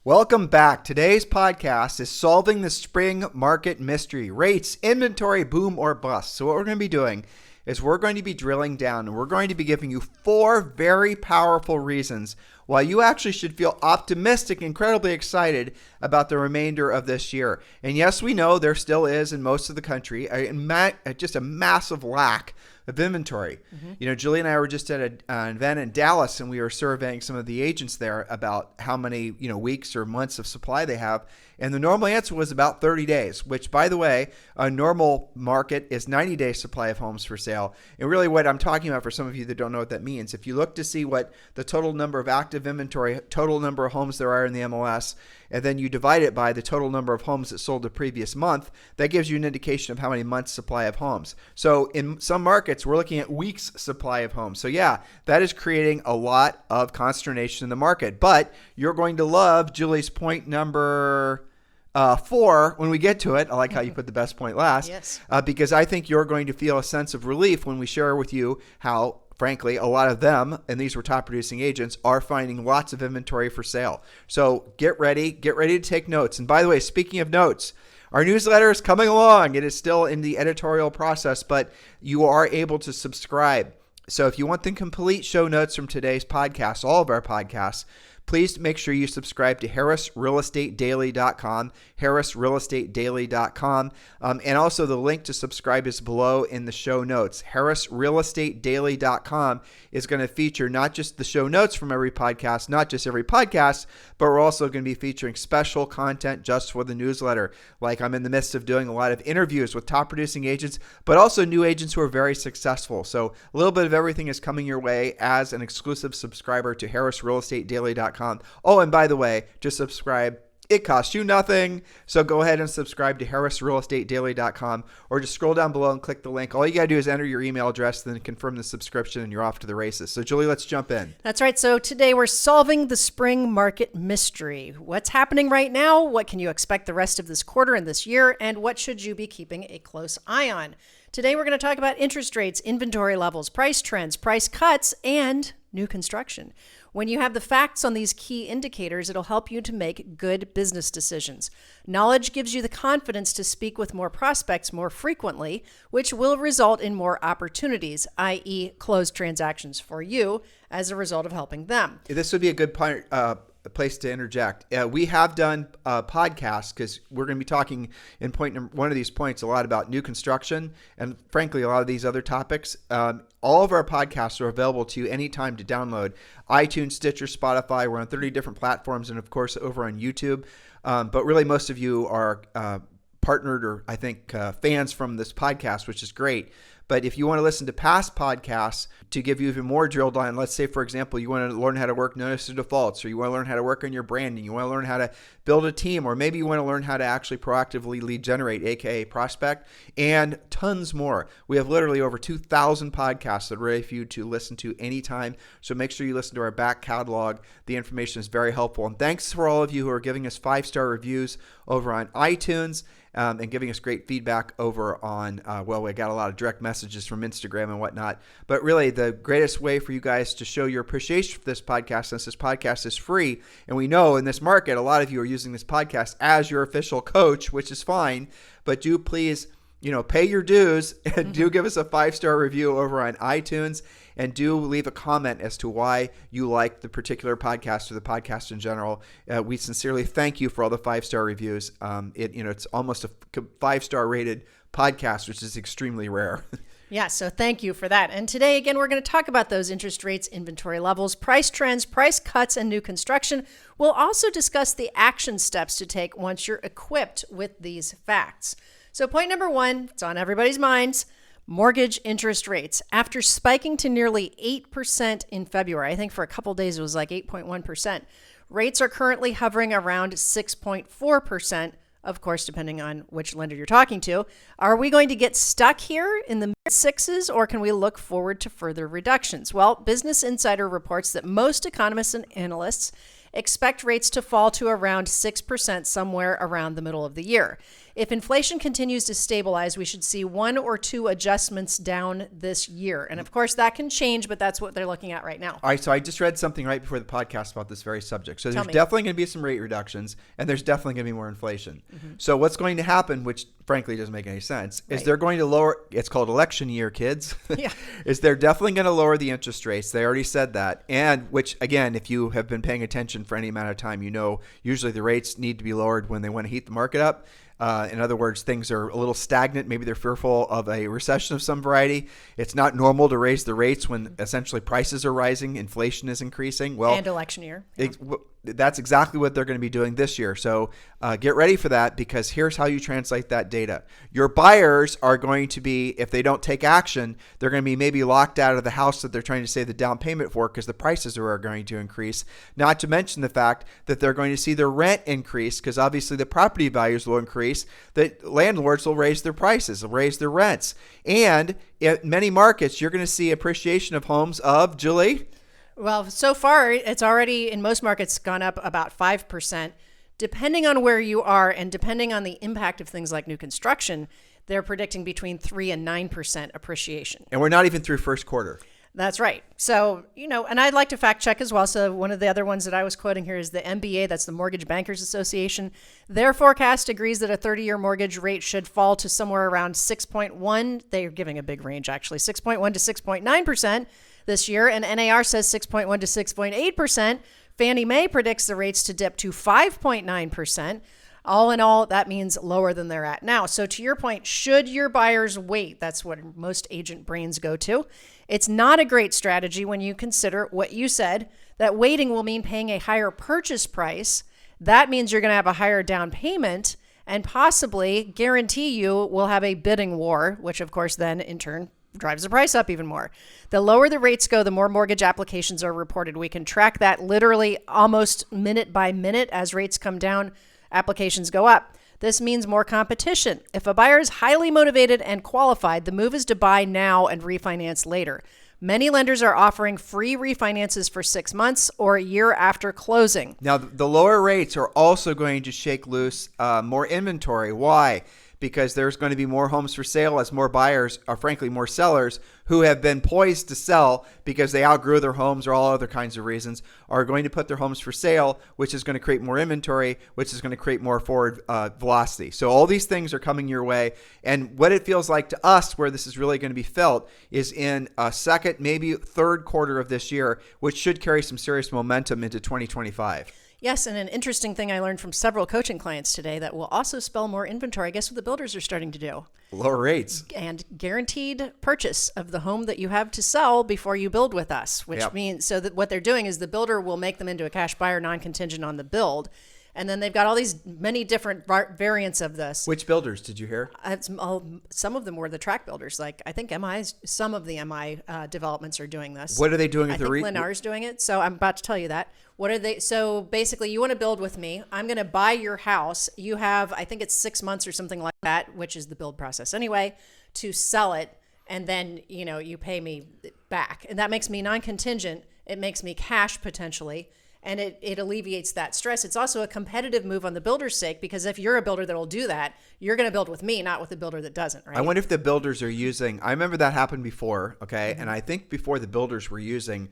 Welcome back. Today's podcast is Solving the Spring Market Mystery. Rates, inventory, boom or bust. So what we're going to be doing is we're going to be drilling down and we're going to be giving you 4 very powerful reasons why you actually should feel optimistic, incredibly excited about the remainder of this year. And yes, we know there still is in most of the country just a massive lack of inventory. You know, Julie and I were just at an event in Dallas, and we were surveying some of the agents there about how many weeks or months of supply they have. And the normal answer was about 30 days, which, by the way, a normal market is 90-day supply of homes for sale. And really what I'm talking about, for some of you that don't know what that means, if you look to see what the total number of active inventory, total number of homes there are in the MLS, and then you divide it by the total number of homes that sold the previous month, that gives you an indication of how many months supply of homes. So in some markets, we're looking at weeks supply of homes. So yeah, that is creating a lot of consternation in the market. But you're going to love Julie's point number 4 when we get to it. I like how you put the best point last. Yes. Because I think you're going to feel a sense of relief when we share with you how, frankly, a lot of them, and these were top producing agents, are finding lots of inventory for sale. So get ready to take notes. And by the way, speaking of notes, our newsletter is coming along. It is still in the editorial process, but you are able to subscribe. So if you want the complete show notes from today's podcast, all of our podcasts, please make sure you subscribe to harrisrealestatedaily.com, harrisrealestatedaily.com, and also the link to subscribe is below in the show notes. harrisrealestatedaily.com is going to feature not just the show notes from every podcast, not just every podcast, but we're also going to be featuring special content just for the newsletter. Like I'm in the midst of doing a lot of interviews with top producing agents, but also new agents who are very successful. So a little bit of everything is coming your way as an exclusive subscriber to harrisrealestatedaily.com. Oh, and by the way, just subscribe. It costs you nothing. So go ahead and subscribe to harrisrealestatedaily.com, or just scroll down below and click the link. All you got to do is enter your email address, then confirm the subscription, and you're off to the races. So Julie, let's jump in. That's right. So today we're solving the spring market mystery. What's happening right now? What can you expect the rest of this quarter and this year? And what should you be keeping a close eye on? Today we're going to talk about interest rates, inventory levels, price trends, price cuts, and new construction. When you have the facts on these key indicators, it'll help you to make good business decisions. Knowledge gives you the confidence to speak with more prospects more frequently, which will result in more opportunities, i.e. closed transactions for you as a result of helping them. This would be a good place to interject. We have done podcasts, because we're going to be talking in one of these points a lot about new construction and, frankly, a lot of these other topics. All of our podcasts are available to you anytime to download. iTunes, Stitcher, Spotify. We're on 30 different platforms, and of course over on YouTube. But really, most of you are partnered or I think fans from this podcast, which is great. But if you want to listen to past podcasts to give you even more drill down, let's say, for example, you want to learn how to work notice of defaults, or you want to learn how to work on your branding, you want to learn how to build a team, or maybe you want to learn how to actually proactively lead generate, aka prospect, and tons more. We have literally over 2,000 podcasts that are ready for you to listen to anytime. So make sure you listen to our back catalog. The information is very helpful. And thanks for all of you who are giving us 5-star reviews over on iTunes. And giving us great feedback over on, we got a lot of direct messages from Instagram and whatnot. But really, the greatest way for you guys to show your appreciation for this podcast, since this podcast is free, and we know in this market, a lot of you are using this podcast as your official coach, which is fine, but do please, pay your dues and do give us a 5-star review over on iTunes, and do leave a comment as to why you like the particular podcast or the podcast in general. We sincerely thank you for all the 5-star reviews. It's almost a 5-star rated podcast, which is extremely rare. Yeah, so thank you for that. And today, again, we're going to talk about those interest rates, inventory levels, price trends, price cuts, and new construction. We'll also discuss the action steps to take once you're equipped with these facts. So point number 1, it's on everybody's minds. Mortgage interest rates. After spiking to nearly 8% in February, I think for a couple of days it was like 8.1%, rates are currently hovering around 6.4%, of course, depending on which lender you're talking to. Are we going to get stuck here in the mid-6s, or can we look forward to further reductions? Well, Business Insider reports that most economists and analysts expect rates to fall to around 6% somewhere around the middle of the year. if inflation continues to stabilize, we should see 1 or 2 adjustments down this year. And of course, that can change, but that's what they're looking at right now. All right, so I just read something right before the podcast about this very subject. So there's me. definitely going to be some rate reductions, and there's definitely going to be more inflation. So what's going to happen, which frankly doesn't make any sense, is they're going to lower, it's called election year, kids, Yeah. is they're definitely going to lower the interest rates. They already said that. And which, again, if you have been paying attention for any amount of time, you know usually the rates need to be lowered when they want to heat the market up. In other words, things are a little stagnant. Maybe they're fearful of a recession of some variety. It's not normal to raise the rates when essentially prices are rising, inflation is increasing. Well, And election year. that's exactly what they're going to be doing this year. So get ready for that, because here's how you translate that data. Your buyers are going to be, if they don't take action, they're going to be maybe locked out of the house that they're trying to save the down payment for, because the prices are going to increase. Not to mention the fact that they're going to see their rent increase, because obviously the property values will increase. That landlords will raise their prices, will raise their rents. And in many markets, you're going to see appreciation of homes of, Julie? Well, so far, it's already in most markets gone up about 5%. Depending on where you are and depending on the impact of things like new construction, they're predicting between 3 and 9% appreciation. And we're not even through first quarter. That's right. So, and I'd like to fact check as well. So one of the other ones that I was quoting here is the MBA, that's the Mortgage Bankers Association. Their forecast agrees that a 30-year mortgage rate should fall to somewhere around 6.1. They're giving a big range, actually, 6.1 to 6.9% this year. And NAR says 6.1 to 6.8%. Fannie Mae predicts the rates to dip to 5.9%. All in all, that means lower than they're at now. So to your point, should your buyers wait? That's what most agent brains go to. It's not a great strategy when you consider what you said, that waiting will mean paying a higher purchase price. That means you're going to have a higher down payment and possibly guarantee you will have a bidding war, which of course then in turn drives the price up even more. The lower the rates go, the more mortgage applications are reported. We can track that literally almost minute by minute. As rates come down, applications go up. This means more competition. If a buyer is highly motivated and qualified, the move is to buy now and refinance later. Many lenders are offering free refinances for 6 months or a year after closing. Now, the lower rates are also going to shake loose more inventory. Why? Because there's going to be more homes for sale as more buyers, or frankly more sellers, who have been poised to sell because they outgrew their homes or all other kinds of reasons, are going to put their homes for sale, which is going to create more inventory, which is going to create more forward velocity. So all these things are coming your way. And what it feels like to us, where this is really going to be felt, is in a second, maybe third quarter of this year, which should carry some serious momentum into 2025. Yes, and an interesting thing I learned from several coaching clients today that will also spell more inventory. Guess what the builders are starting to do? Lower rates. And guaranteed purchase of the home that you have to sell before you build with us, which means, so that what they're doing is the builder will make them into a cash buyer non-contingent on the build. And then they've got all these many different variants of this. Which builders did you hear? Some of them were the track builders. Like I think some of the MI developments are doing this. What are they doing? I think Lennar's doing it. So I'm about to tell you that. What are they? So basically, you want to build with me. I'm going to buy your house. You have, I think it's 6 months or something like that, which is the build process anyway, to sell it. And then, you pay me back. And that makes me non-contingent. It makes me cash potentially. And it alleviates that stress. It's also a competitive move on the builder's sake, because if you're a builder that will do that, you're going to build with me, not with a builder that doesn't, right? I wonder if the builders are using, I remember that happened before, okay? Mm-hmm. And I think before the builders were using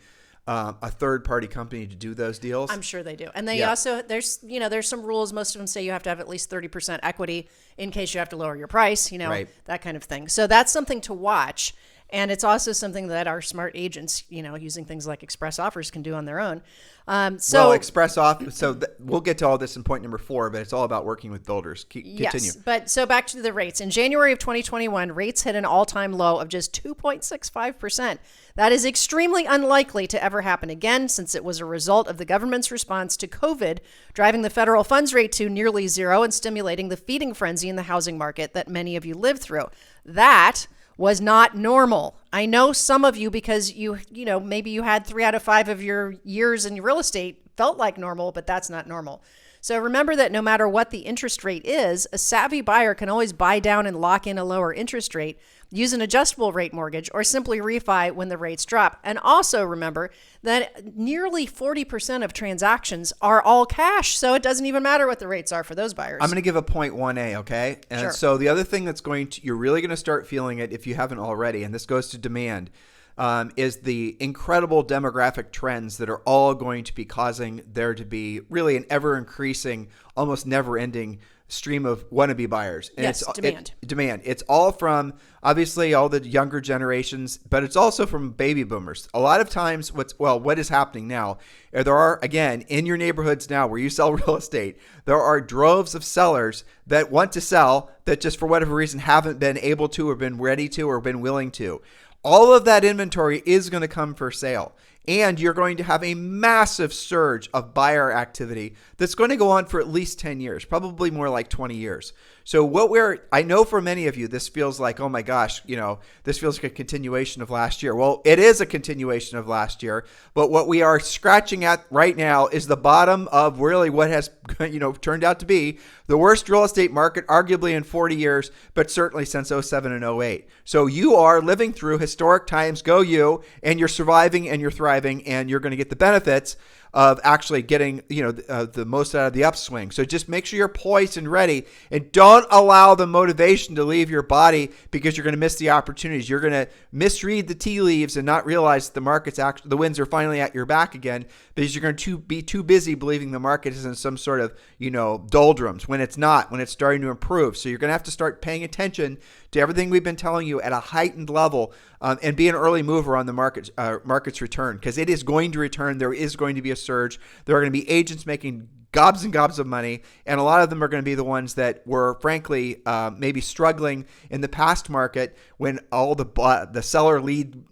a third-party company to do those deals. I'm sure they do. And they also, there's some rules. Most of them say you have to have at least 30% equity in case you have to lower your price, right. That kind of thing. So that's something to watch. And it's also something that our smart agents, using things like express offers, can do on their own. Express offers. So we'll get to all this in point number 4, but it's all about working with builders. Continue. Yes, but so back to the rates. In January of 2021, rates hit an all-time low of just 2.65%. That is extremely unlikely to ever happen again, since it was a result of the government's response to COVID, driving the federal funds rate to nearly zero and stimulating the feeding frenzy in the housing market that many of you lived through. That was not normal. I know some of you, because maybe you had 3 out of 5 of your years in real estate felt like normal, but that's not normal. So remember that no matter what the interest rate is, a savvy buyer can always buy down and lock in a lower interest rate, use an adjustable rate mortgage, or simply refi when the rates drop. And also remember that nearly 40% of transactions are all cash, so it doesn't even matter what the rates are for those buyers. I'm going to give a 0.1A, okay? And Sure. so the other thing that's you're really going to start feeling it if you haven't already, and this goes to demand, is the incredible demographic trends that are all going to be causing there to be really an ever-increasing, almost never-ending stream of wannabe buyers. And Yes, demand. Demand. It's all from, obviously, all the younger generations, but it's also from baby boomers. A lot of times, what is happening now, there are, again, in your neighborhoods now where you sell real estate, there are droves of sellers that want to sell that just for whatever reason haven't been able to or been ready to or been willing to. All of that inventory is going to come for sale. And you're going to have a massive surge of buyer activity that's going to go on for at least 10 years, probably more like 20 years. So I know for many of you, this feels like, oh my gosh, this feels like a continuation of last year. Well, it is a continuation of last year, but what we are scratching at right now is the bottom of really what has, turned out to be the worst real estate market, arguably in 40 years, but certainly since 07 and 08. So you are living through historic times, go you, and you're surviving and you're thriving, and you're going to get the benefits of actually getting, the most out of the upswing. So just make sure you're poised and ready, and don't allow the motivation to leave your body because you're going to miss the opportunities. You're going to misread the tea leaves and not realize that the winds are finally at your back again because you're going to be too busy believing the market is in some sort of, doldrums when it's not, when it's starting to improve. So you're going to have to start paying attention to everything we've been telling you at a heightened level, and be an early mover on the market's return, because it is going to return. There is going to be a surge. There are going to be agents making gobs and gobs of money, and a lot of them are going to be the ones that were frankly maybe struggling in the past market when all the seller lead,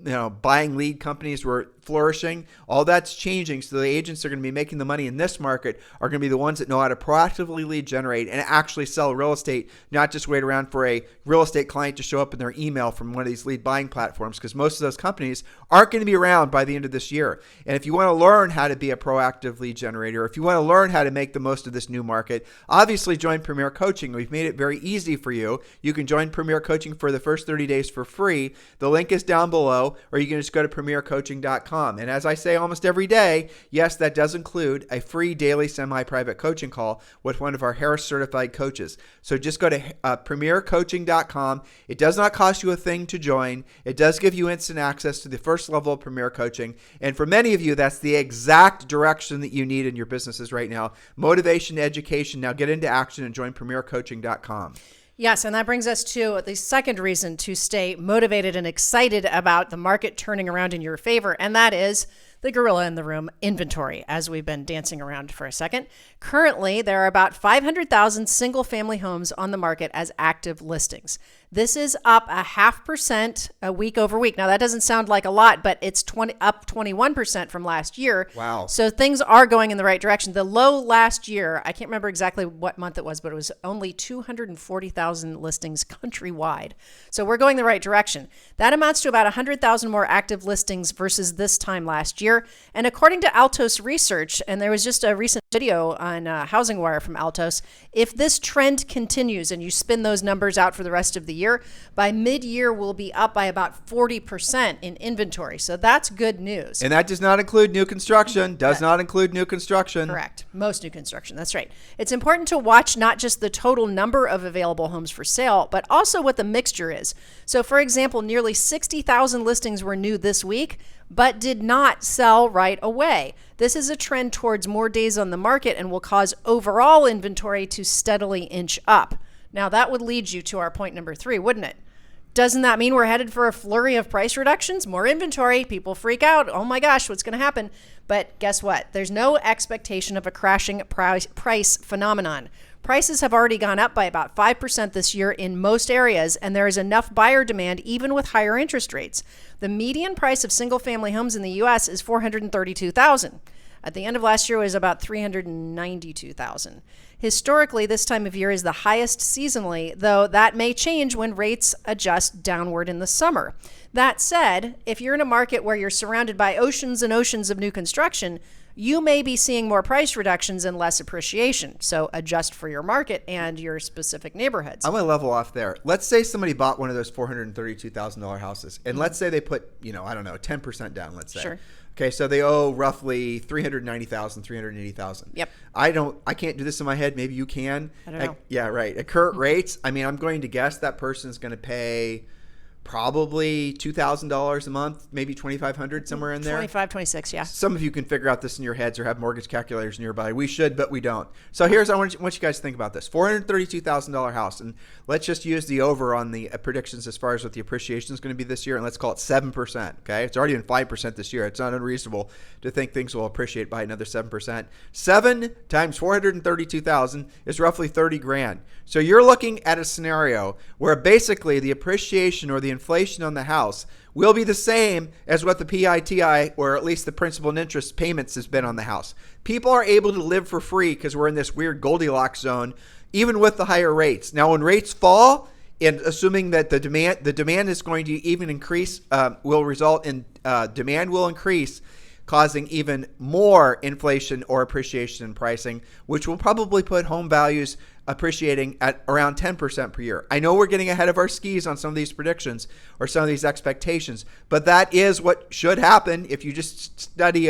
buying lead companies were flourishing. All that's changing. So the agents that are going to be making the money in this market are going to be the ones that know how to proactively lead generate and actually sell real estate, not just wait around for a real estate client to show up in their email from one of these lead buying platforms, because most of those companies aren't going to be around by the end of this year. And if you want to learn how to be a proactive lead generator, if you want to learn how to make the most of this new market, obviously join Premier Coaching. We've made it very easy for you. You can join Premier Coaching for the first 30 days for free. The link is down below, or you can just go to premiercoaching.com. And as I say almost every day, yes, that does include a free daily semi-private coaching call with one of our Harris certified coaches. So just go to premiercoaching.com. It does not cost you a thing to join. It does give you instant access to the first level of Premier Coaching. And for many of you, that's the exact direction that you need in your businesses right now. Motivation, education. Now get into action and join premiercoaching.com. Yes, and that brings us to the second reason to stay motivated and excited about the market turning around in your favor, and that is the gorilla in the room, inventory, as we've been dancing around for a second. Currently, there are about 500,000 single-family homes on the market as active listings. This is up 0.5% a week over week. Now, that doesn't sound like a lot, but it's up 21% from last year. Wow. So things are going in the right direction. The low last year, I can't remember exactly what month it was, but it was only 240,000 listings countrywide. So we're going the right direction. That amounts to about 100,000 more active listings versus this time last year. And according to Altos Research, and there was just a recent video on Housing Wire from Altos, if this trend continues and you spin those numbers out for the rest of the year, by mid-year we'll be up by about 40% in inventory. So that's good news. And that does not include new construction. Not include new construction. Correct. Most new construction. That's right. It's important to watch not just the total number of available homes for sale, but also what the mixture is. So for example, nearly 60,000 listings were new this week, but did not sell right away. This is a trend towards more days on the market and will cause overall inventory to steadily inch up. Now, that would lead you to our point number 3, wouldn't it? Doesn't that mean we're headed for a flurry of price reductions? More inventory, people freak out. Oh my gosh, what's going to happen? But guess what? There's no expectation of a crashing price phenomenon. Prices have already gone up by about 5% this year in most areas, and there is enough buyer demand even with higher interest rates. The median price of single-family homes in the U.S. is $432,000. At the end of last year, it was about $392,000. Historically, this time of year is the highest seasonally, though that may change when rates adjust downward in the summer. That said, if you're in a market where you're surrounded by oceans and oceans of new construction, you may be seeing more price reductions and less appreciation. So adjust for your market and your specific neighborhoods. I'm going to level off there. Let's say somebody bought one of those $432,000 houses, and let's say they put, I don't know, 10% down, let's say. Sure. Okay, so they owe roughly $390,000, $380,000. Yep. I can't do this in my head. Maybe you can. I don't know. Yeah, right. At current rates, I'm going to guess that person is going to pay probably $2,000 a month, maybe $2,500, somewhere in there. 25, 26, yeah. Some of you can figure out this in your heads or have mortgage calculators nearby. We should, but we don't. So I want you guys to think about this. $432,000 house, and let's just use the over on the predictions as far as what the appreciation is going to be this year, and let's call it 7%. Okay, it's already been 5% this year. It's not unreasonable to think things will appreciate by another 7%. 7 times 432,000 is roughly 30 grand. So you're looking at a scenario where basically the appreciation or the inflation on the house will be the same as what the PITI, or at least the principal and interest payments, has been on the house. People are able to live for free because we're in this weird Goldilocks zone, even with the higher rates. Now, when rates fall, and assuming that the demand is going to even increase, will result in demand will increase, causing even more inflation or appreciation in pricing, which will probably put home values appreciating at around 10% per year. I know we're getting ahead of our skis on some of these predictions or some of these expectations, but that is what should happen if you just study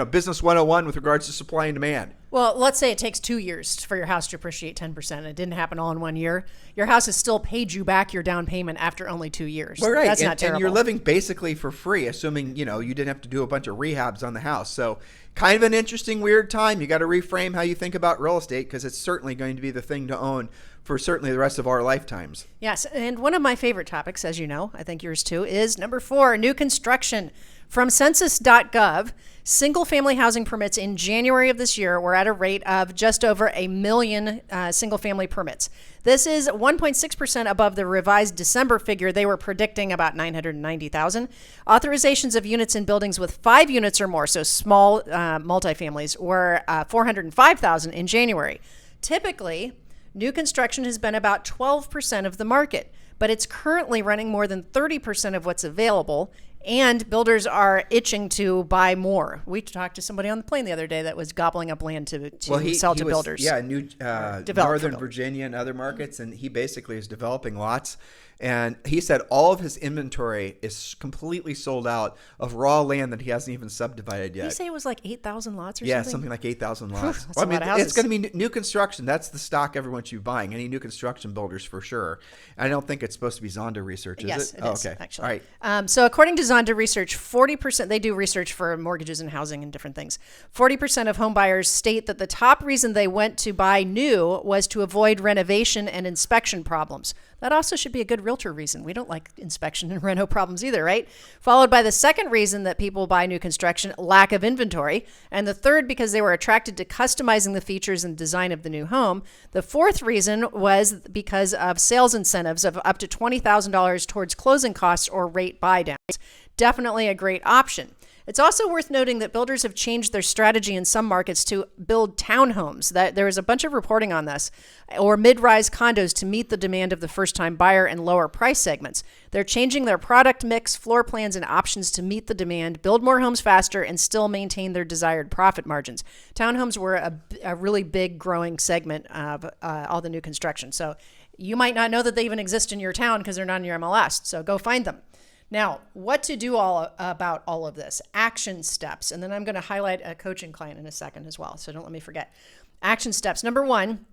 Business 101 with regards to supply and demand. Well, let's say it takes 2 years for your house to appreciate 10%. It didn't happen all in 1 year. Your house has still paid you back your down payment after only 2 years. Well, right. That's not terrible. And you're living basically for free, assuming, you didn't have to do a bunch of rehabs on the house. So kind of an interesting, weird time. You got to reframe how you think about real estate, because it's certainly going to be the thing to own for certainly the rest of our lifetimes. Yes. And one of my favorite topics, as you know, I think yours too, is number 4, new construction. From census.gov, single-family housing permits in January of this year were at a rate of just over 1 million single-family permits. This is 1.6% above the revised December figure. They were predicting about 990,000. Authorizations of units in buildings with 5 units or more, so small multifamilies, were 405,000 in January. Typically, new construction has been about 12% of the market, but it's currently running more than 30% of what's available. And builders are itching to buy more. We talked to somebody on the plane the other day that was gobbling up land to sell to builders. Yeah, Northern Virginia and other markets, and he basically is developing lots. And he said all of his inventory is completely sold out of raw land that he hasn't even subdivided yet. Did you say it was like 8,000 lots or something? Yeah, something like 8,000 lots. That's a lot of houses. It's going to be new construction. That's the stock everyone should be buying. Any new construction builders for sure. I don't think it's supposed to be Zonda research, is it? Yes, it is, okay. actually. All right. So according to Zonda research, 40%, they do research for mortgages and housing and different things. 40% of home buyers state that the top reason they went to buy new was to avoid renovation and inspection problems. That also should be a good realtor reason. We don't like inspection and reno problems either, right? Followed by the second reason that people buy new construction, lack of inventory. And the third, because they were attracted to customizing the features and design of the new home. The fourth reason was because of sales incentives of up to $20,000 towards closing costs or rate buy downs. Definitely a great option. It's also worth noting that builders have changed their strategy in some markets to build townhomes. That there is a bunch of reporting on this, or mid-rise condos to meet the demand of the first-time buyer and lower price segments. They're changing their product mix, floor plans, and options to meet the demand, build more homes faster, and still maintain their desired profit margins. Townhomes were a really big growing segment of all the new construction. So you might not know that they even exist in your town because they're not in your MLS. So go find them. Now, what to do about all of this? Action steps. And then I'm going to highlight a coaching client in a second as well. So don't let me forget. Action steps. Number 1,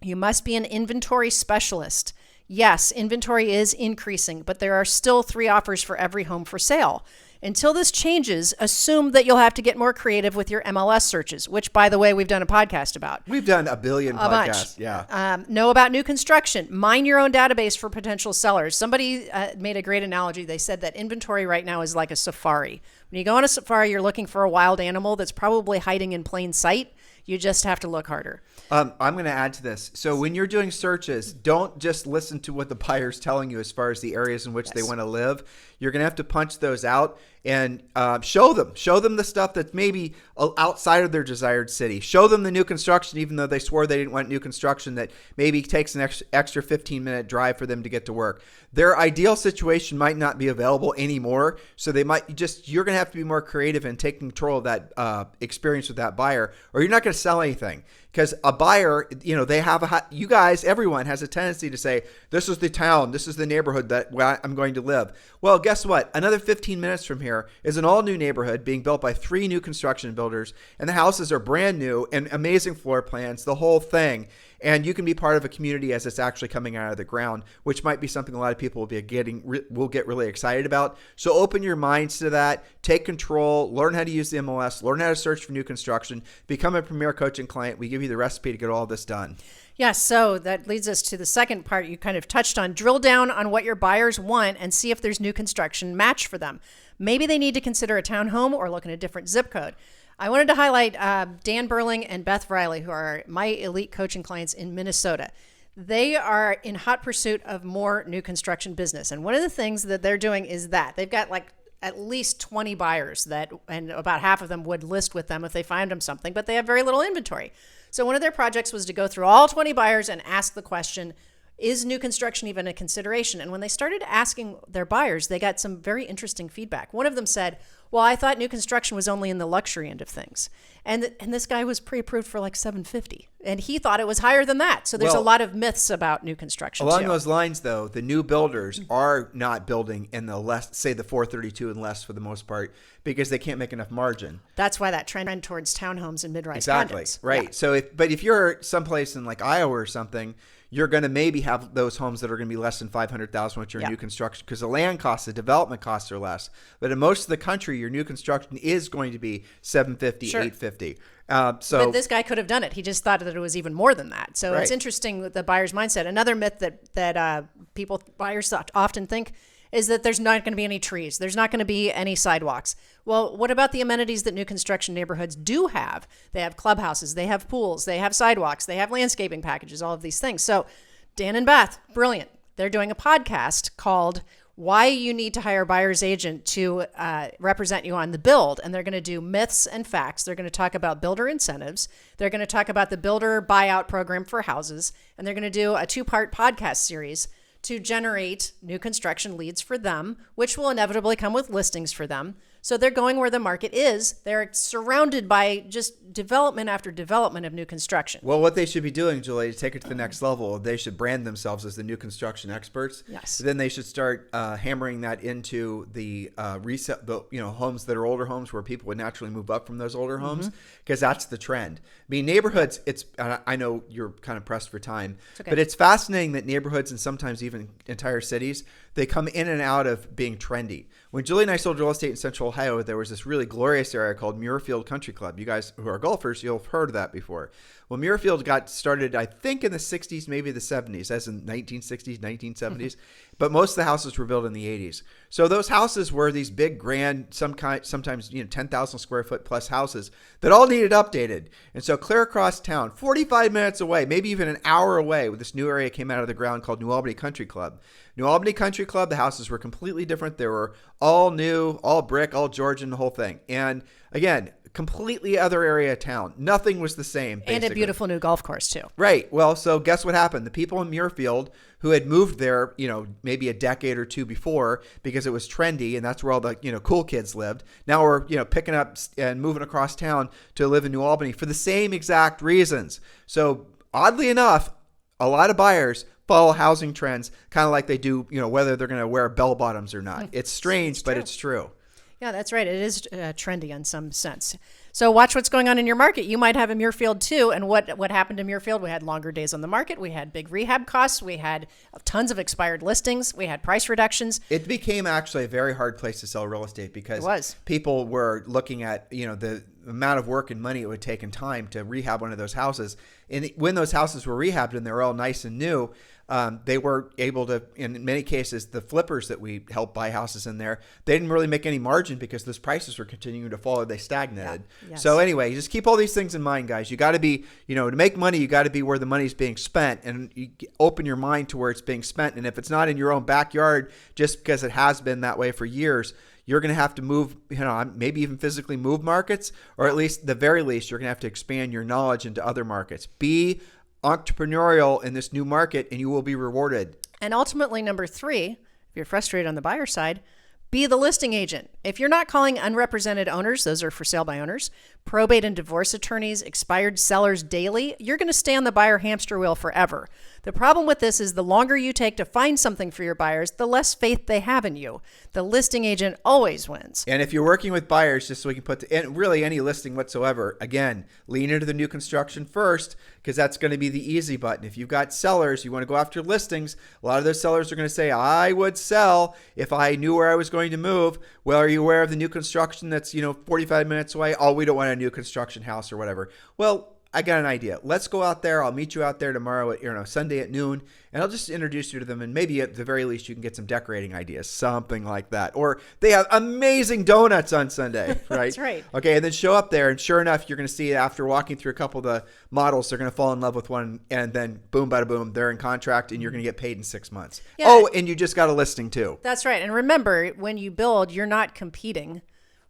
you must be an inventory specialist. Yes, inventory is increasing, but there are still 3 offers for every home for sale. Until this changes, assume that you'll have to get more creative with your MLS searches, which, by the way, we've done a podcast about. We've done a billion podcasts. Yeah. Know about new construction. Mine your own database for potential sellers. Somebody made a great analogy. They said that inventory right now is like a safari. When you go on a safari, you're looking for a wild animal that's probably hiding in plain sight. You just have to look harder. I'm going to add to this. So when you're doing searches, don't just listen to what the buyer's telling you as far as the areas in which they want to live. You're going to have to punch those out and show them the stuff that's maybe outside of their desired city. Show them the new construction, even though they swore they didn't want new construction, that maybe takes an extra 15-minute drive for them to get to work. Their ideal situation might not be available anymore, so you're going to have to be more creative and take control of that experience with that buyer, or you're not going to sell anything. Because a buyer, everyone has a tendency to say, this is the town, this is the neighborhood where I'm going to live. Well, guess what? Another 15 minutes from here is an all-new neighborhood being built by 3 new construction builders, and the houses are brand new and amazing floor plans, the whole thing. And you can be part of a community as it's actually coming out of the ground, which might be something a lot of people will get really excited about. So open your minds to that. Take control. Learn how to use the MLS. Learn how to search for new construction. Become a Premier Coaching client. We give you the recipe to get all this done. Yes, so that leads us to the second part you kind of touched on. Drill down on what your buyers want and see if there's new construction match for them. Maybe they need to consider a townhome or look in a different zip code. I wanted to highlight Dan Burling and Beth Riley, who are my elite coaching clients in Minnesota. They are in hot pursuit of more new construction business. And one of the things that they're doing is that they've got like at least 20 buyers and about half of them would list with them if they find them something, but they have very little inventory. So one of their projects was to go through all 20 buyers and ask the question, is new construction even a consideration? And when they started asking their buyers, they got some very interesting feedback. One of them said, well, I thought new construction was only in the luxury end of things. And this guy was pre-approved for like $750, and he thought it was higher than that. So there's a lot of myths about new construction along too. Those lines, though, the new builders are not building in the less, say the 432 and less for the most part, because they can't make enough margin. That's why that trend towards townhomes and mid-rise Exactly. condos. Right. Yeah. So if you're someplace in like Iowa or something, you're going to maybe have those homes that are going to be less than $500,000, which are new construction, because the land costs, the development costs are less. But in most of the country, your new construction is going to be $750,000, Sure. $850,000. But this guy could have done it. He just thought that it was even more than that. So It's interesting with the buyer's mindset. Another myth that buyers often think is that there's not going to be any trees. There's not going to be any sidewalks. Well, what about the amenities that new construction neighborhoods do have? They have clubhouses, they have pools, they have sidewalks, they have landscaping packages, all of these things. So Dan and Beth, brilliant. They're doing a podcast called Why You Need to Hire a Buyer's Agent to Represent You on the Build. And they're going to do myths and facts. They're going to talk about builder incentives. They're going to talk about the builder buyout program for houses. And they're going to do a 2-part podcast series to generate new construction leads for them, which will inevitably come with listings for them. So they're going where the market is. They're surrounded by just development after development of new construction. Well, what they should be doing, Julie, to take it to the next level, they should brand themselves as the new construction experts. Yes. Then they should start hammering that into the homes that are older homes where people would naturally move up from those older homes, because that's the trend. I mean, neighborhoods, I know you're kind of pressed for time, but it's fascinating that neighborhoods and sometimes even entire cities, they come in and out of being trendy. When Julie and I sold real estate in Central Ohio, there was this really glorious area called Muirfield Country Club. You guys who are golfers, you'll have heard of that before. Well, Muirfield got started, I think, in the 60s, maybe the 70s, as in 1960s, 1970s. But most of the houses were built in the 80s. So those houses were these big, grand, sometimes 10,000 square foot plus houses that all needed updated. And so clear across town, 45 minutes away, maybe even an hour away, this new area came out of the ground called New Albany Country Club. New Albany Country Club, the houses were completely different. They were all new, all brick, all Georgian, the whole thing. And again, completely other area of town. Nothing was the same, basically. And a beautiful new golf course, too. Right. Well, so guess what happened? The people in Muirfield who had moved there, maybe a decade or two before because it was trendy and that's where all the, cool kids lived. Now we're, picking up and moving across town to live in New Albany for the same exact reasons. So oddly enough, a lot of buyers follow housing trends kind of like they do, whether they're going to wear bell bottoms or not. It's strange, but it's true. Yeah, that's right. It is trendy in some sense. So watch what's going on in your market. You might have a Muirfield too. And what happened to Muirfield? We had longer days on the market. We had big rehab costs. We had tons of expired listings. We had price reductions. It became actually a very hard place to sell real estate because it was. People were looking at, the amount of work and money it would take and time to rehab one of those houses. And when those houses were rehabbed and they were all nice and new, they were able to, in many cases, the flippers that we helped buy houses in there, they didn't really make any margin because those prices were continuing to fall or they stagnated. Yeah. Yes. So anyway, just keep all these things in mind, guys. You got to be, to make money, you got to be where the money's being spent, and you open your mind to where it's being spent. And if it's not in your own backyard, just because it has been that way for years, you're going to have to move, maybe even physically move markets, or at least the very least, you're going to have to expand your knowledge into other markets. Be entrepreneurial in this new market and you will be rewarded. And ultimately, number 3, if you're frustrated on the buyer side, be the listing agent. If you're not calling unrepresented owners, those are for sale by owners, probate and divorce attorneys, expired sellers daily, you're going to stay on the buyer hamster wheel forever. The problem with this is the longer you take to find something for your buyers, the less faith they have in you. The listing agent always wins. And if you're working with buyers, just so we can put and really any listing whatsoever, again, lean into the new construction first, because that's going to be the easy button. If you've got sellers, you want to go after listings, a lot of those sellers are going to say, I would sell if I knew where I was going to move. Well, are you aware of the new construction that's 45 minutes away? Oh, we don't want a new construction house or whatever. Well, I got an idea. Let's go out there. I'll meet you out there tomorrow at Sunday at noon, and I'll just introduce you to them, and maybe at the very least you can get some decorating ideas, something like that. Or they have amazing donuts on Sunday, right? That's right. Okay, and then show up there, and sure enough, you're going to see after walking through a couple of the models, they're going to fall in love with one, and then boom, bada boom, they're in contract, and you're going to get paid in 6 months. Yeah. Oh, and you just got a listing too. That's right. And remember, when you build, you're not competing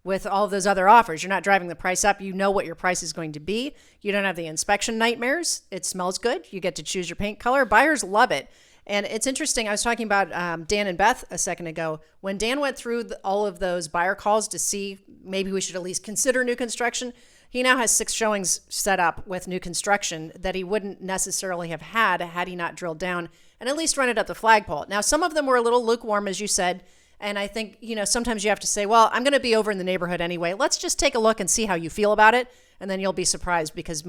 with all of those other offers. You're not driving the price up. You know what your price is going to be. You don't have the inspection nightmares. It smells good. You get to choose your paint color. Buyers love it. And it's interesting. I was talking about Dan and Beth a second ago. When Dan went through all of those buyer calls to see maybe we should at least consider new construction, he now has 6 showings set up with new construction that he wouldn't necessarily have had he not drilled down and at least run it up the flagpole. Now, some of them were a little lukewarm, as you said. And I think, sometimes you have to say, well, I'm going to be over in the neighborhood anyway. Let's just take a look and see how you feel about it. And then you'll be surprised because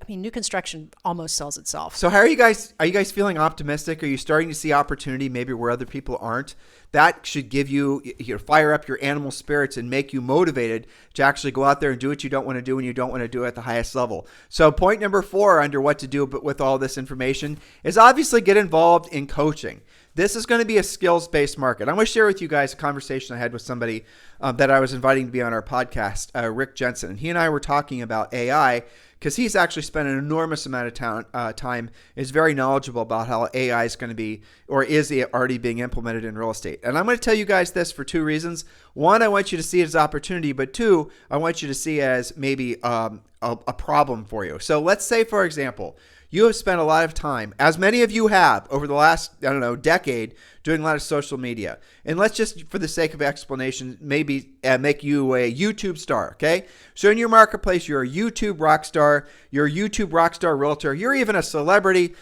new construction almost sells itself. So how are you guys feeling optimistic? Are you starting to see opportunity maybe where other people aren't? That should give you fire up your animal spirits and make you motivated to actually go out there and do what you don't want to do when you don't want to do it at the highest level. So point number 4 under what to do but with all this information is obviously get involved in coaching. This is going to be a skills-based market. I'm going to share with you guys a conversation I had with somebody that I was inviting to be on our podcast, Rick Jensen. And he and I were talking about AI because he's actually spent an enormous amount of time, is very knowledgeable about how AI is going to be or is already being implemented in real estate. And I'm going to tell you guys this for 2 reasons. 1, I want you to see it as opportunity, but 2, I want you to see it as maybe a problem for you. So let's say, for example, you have spent a lot of time, as many of you have over the last, decade, doing a lot of social media. And let's just, for the sake of explanation, maybe make you a YouTube star, okay? So in your marketplace, you're a YouTube rock star, you're a YouTube rock star realtor, you're even a celebrity,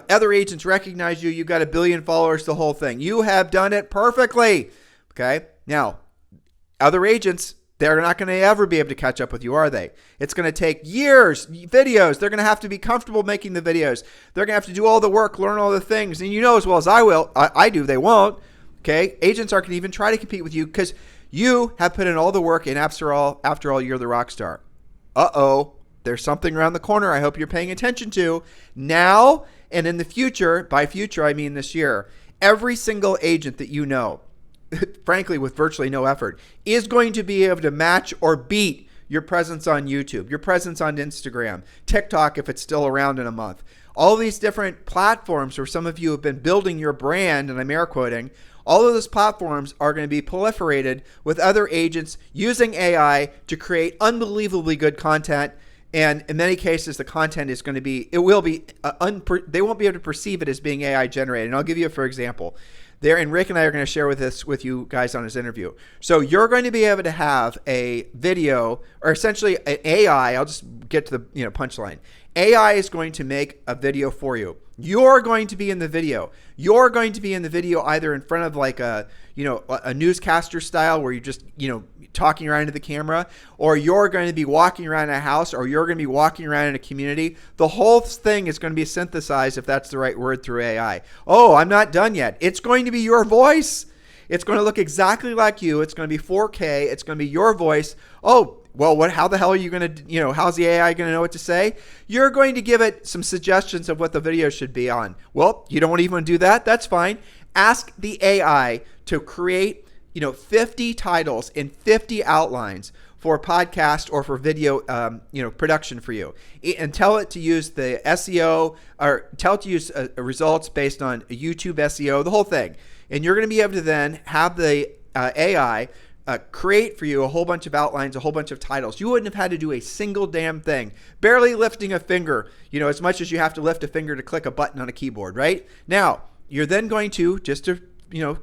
other agents recognize you, you've got 1 billion followers, the whole thing. You have done it perfectly, okay? Now, other agents, they're not going to ever be able to catch up with you, are they? It's going to take years, videos. They're going to have to be comfortable making the videos. They're going to have to do all the work, learn all the things. And as well as I do, they won't. Okay? Agents aren't going to even try to compete with you because you have put in all the work, and after all, you're the rock star. Uh-oh. There's something around the corner I hope you're paying attention to. Now and in the future, by future I mean this year, every single agent that you know, frankly, with virtually no effort, is going to be able to match or beat your presence on YouTube, your presence on Instagram, TikTok if it's still around in a month. All these different platforms where some of you have been building your brand, and I'm air quoting, all of those platforms are going to be proliferated with other agents using AI to create unbelievably good content. And in many cases, the content is going to be, they won't be able to perceive it as being AI generated. And I'll give you for example. And Rick and I are going to share with you guys on his interview. So you're going to be able to have a video, or essentially an AI. I'll just get to the punchline. AI is going to make a video for you. You're going to be in the video. You're going to be in the video either in front of like a newscaster style where you're just talking around to the camera, or you're going to be walking around a house, or you're going to be walking around in a community. The whole thing is going to be synthesized, if that's the right word, through AI. Oh, I'm not done yet. It's going to be your voice. It's going to look exactly like you. It's going to be 4K. It's going to be your voice. Oh, Well, how the hell are you going to, how's the AI going to know what to say? You're going to give it some suggestions of what the video should be on. Well, you don't even want to do that. That's fine. Ask the AI to create, 50 titles and 50 outlines for a podcast or for video, production for you, and tell it to use the SEO, or tell it to use results based on YouTube SEO, the whole thing. And you're going to be able to then have the AI create for you a whole bunch of outlines, a whole bunch of titles. You wouldn't have had to do a single damn thing, barely lifting a finger, as much as you have to lift a finger to click a button on a keyboard, right? Now, you're then going to, just to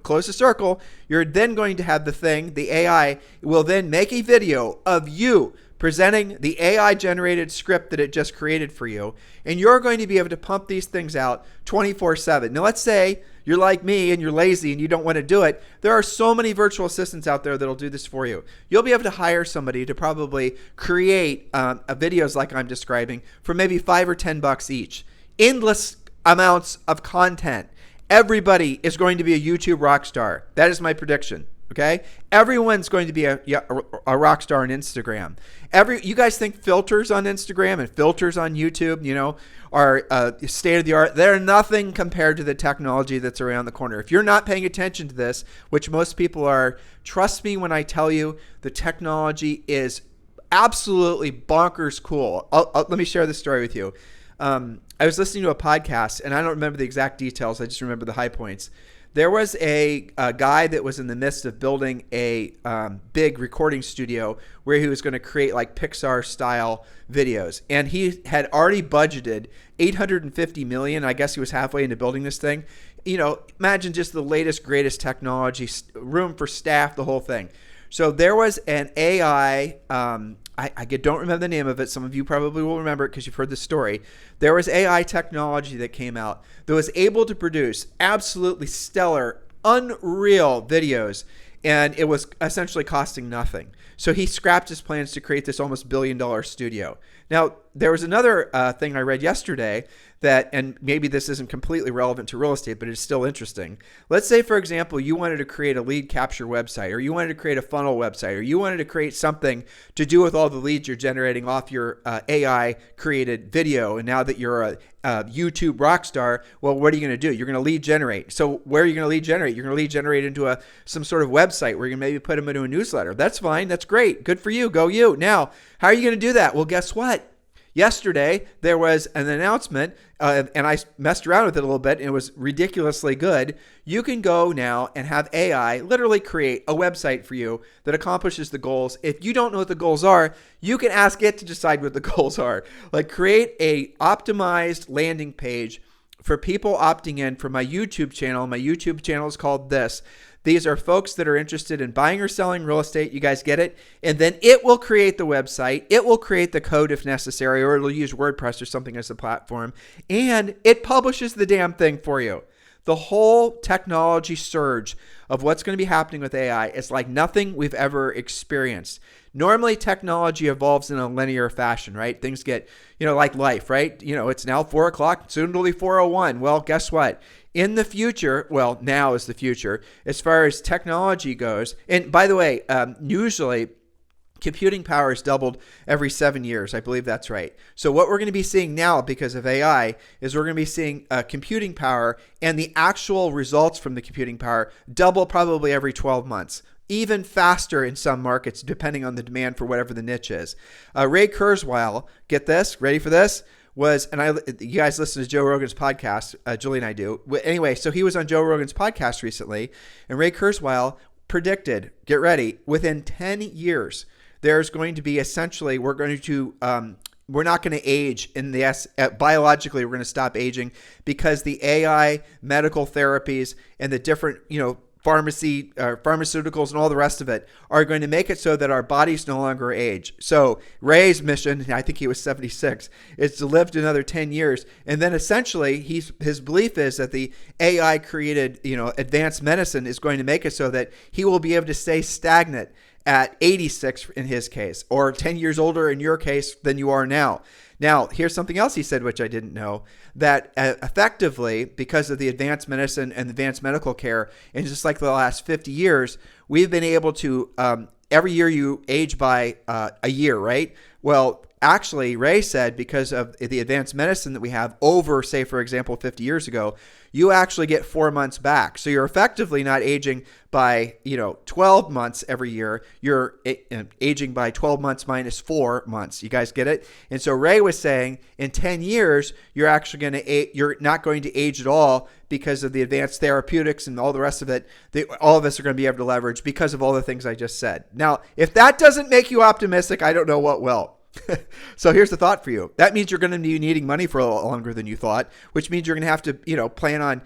close the circle, you're then going to have the AI will then make a video of you presenting the AI generated script that it just created for you. And you're going to be able to pump these things out 24/7. Now, let's say you're like me and you're lazy and you don't want to do it. There are so many virtual assistants out there that'll do this for you. You'll be able to hire somebody to probably create videos like I'm describing for maybe $5 or $10 each. Endless amounts of content. Everybody is going to be a YouTube rock star. That is my prediction. Okay, everyone's going to be a rock star on Instagram. You guys think filters on Instagram and filters on YouTube, are state of the art? They're nothing compared to the technology that's around the corner. If you're not paying attention to this, which most people are, trust me when I tell you the technology is absolutely bonkers cool. Let me share this story with you. I was listening to a podcast, and I don't remember the exact details. I just remember the high points. There was a guy that was in the midst of building a big recording studio where he was going to create like Pixar-style videos. And he had already budgeted $850 million. I guess he was halfway into building this thing. Imagine just the latest, greatest technology, room for staff, the whole thing. So there was an AI, I don't remember the name of it. Some of you probably will remember it because you've heard the story. There was AI technology that came out that was able to produce absolutely stellar, unreal videos, and it was essentially costing nothing. So he scrapped his plans to create this almost $1 billion studio. Now, there was another thing I read yesterday that, and maybe this isn't completely relevant to real estate, but it's still interesting. Let's say, for example, you wanted to create a lead capture website, or you wanted to create a funnel website, or you wanted to create something to do with all the leads you're generating off your AI created video. And now that you're a YouTube rock star, well, what are you going to do? You're going to lead generate. So where are you going to lead generate? You're going to lead generate into some sort of website where you can maybe put them into a newsletter. That's fine. That's great. Good for you. Go you. Now, how are you going to do that? Well, guess what? Yesterday, there was an announcement, and I messed around with it a little bit, and it was ridiculously good. You can go now and have AI literally create a website for you that accomplishes the goals. If you don't know what the goals are, you can ask it to decide what the goals are. Like create a optimized landing page for people opting in for my YouTube channel. My YouTube channel is called this. These are folks that are interested in buying or selling real estate. You guys get it? And then it will create the website. It will create the code if necessary, or it'll use WordPress or something as a platform. And it publishes the damn thing for you. The whole technology surge of what's going to be happening with AI is like nothing we've ever experienced. Normally, technology evolves in a linear fashion, right? Things get, like life, right? It's now 4 o'clock, soon it'll be 4:01. Well, guess what? In the future, well, now is the future, as far as technology goes. And by the way, usually computing power is doubled every 7 years. I believe that's right. So what we're going to be seeing now because of AI is we're going to be seeing computing power and the actual results from the computing power double probably every 12 months. Even faster in some markets, depending on the demand for whatever the niche is. Ray Kurzweil, get this, ready for this? You guys listen to Joe Rogan's podcast, Julie and I do. Anyway, so he was on Joe Rogan's podcast recently, and Ray Kurzweil predicted, get ready, within 10 years, there's going to be essentially, we're not going to age biologically, we're going to stop aging because the AI medical therapies and the different, pharmaceuticals and all the rest of it are going to make it so that our bodies no longer age. So Ray's mission, I think he was 76, is to live to another 10 years. And then essentially his belief is that the AI created, advanced medicine is going to make it so that he will be able to stay stagnant at 86 in his case, or 10 years older in your case than you are now. Now, here's something else he said, which I didn't know, that effectively, because of the advanced medicine and advanced medical care, in just like the last 50 years, we've been able to every year you age by a year, right? Well, actually, Ray said because of the advanced medicine that we have over, say, for example, 50 years ago, you actually get 4 months back. So you're effectively not aging by, 12 months every year. You're aging by 12 months minus 4 months. You guys get it? And so Ray was saying in 10 years, you're not going to age at all because of the advanced therapeutics and all the rest of it. All of us are going to be able to leverage because of all the things I just said. Now, if that doesn't make you optimistic, I don't know what will. So here's the thought for you. That means you're going to be needing money for a lot longer than you thought, which means you're going to have to, plan on,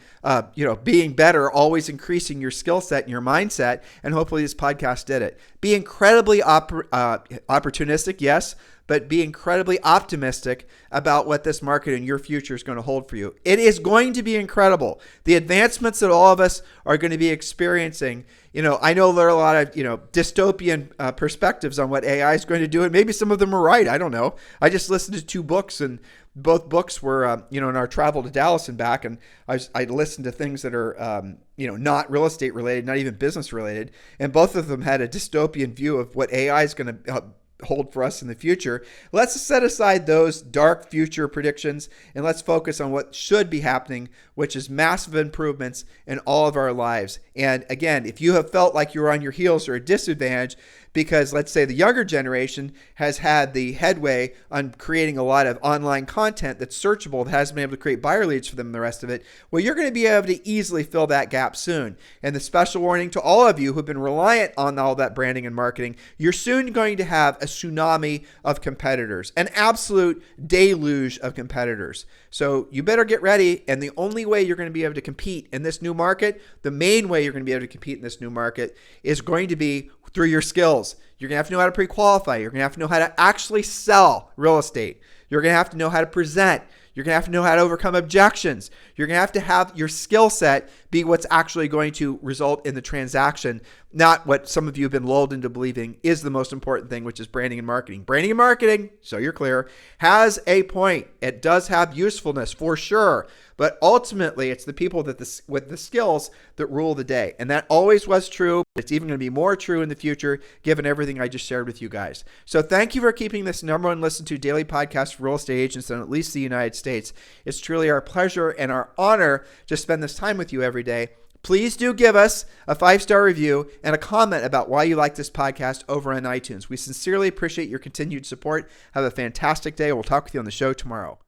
being better, always increasing your skill set and your mindset. And hopefully this podcast did it. Be incredibly opportunistic, yes, but be incredibly optimistic about what this market and your future is going to hold for you. It is going to be incredible. The advancements that all of us are going to be experiencing. I know there are a lot of, dystopian perspectives on what AI is going to do, and maybe some of them are right. I don't know. I just listened to 2 books, and both books were, in our travel to Dallas and back, and I listened to things that are, not real estate related, not even business related, and both of them had a dystopian view of what AI is going to hold for us in the future. Let's set aside those dark future predictions and let's focus on what should be happening, which is massive improvements in all of our lives. And again, if you have felt like you're on your heels or a disadvantage because let's say the younger generation has had the headway on creating a lot of online content that's searchable, that hasn't been able to create buyer leads for them and the rest of it, well, you're going to be able to easily fill that gap soon. And the special warning to all of you who've been reliant on all that branding and marketing, you're soon going to have a tsunami of competitors, an absolute deluge of competitors. So you better get ready. And the only way you're going to be able to compete in this new market, the main way you're going to be able to compete in this new market is going to be through your skills. You're going to have to know how to pre-qualify. You're going to have to know how to actually sell real estate. You're going to have to know how to present. You're going to have to know how to overcome objections. You're going to have your skill set be what's actually going to result in the transaction, not what some of you have been lulled into believing is the most important thing, which is branding and marketing. Branding and marketing, so you're clear, has a point. It does have usefulness for sure, but ultimately it's the people with the skills that rule the day. And that always was true. It's even going to be more true in the future, given everything I just shared with you guys. So thank you for keeping this #1 listened to daily podcast for real estate agents in at least the United States. It's truly our pleasure and our honor to spend this time with you every day. Please do give us a 5-star review and a comment about why you like this podcast over on iTunes. We sincerely appreciate your continued support. Have a fantastic day. We'll talk with you on the show tomorrow.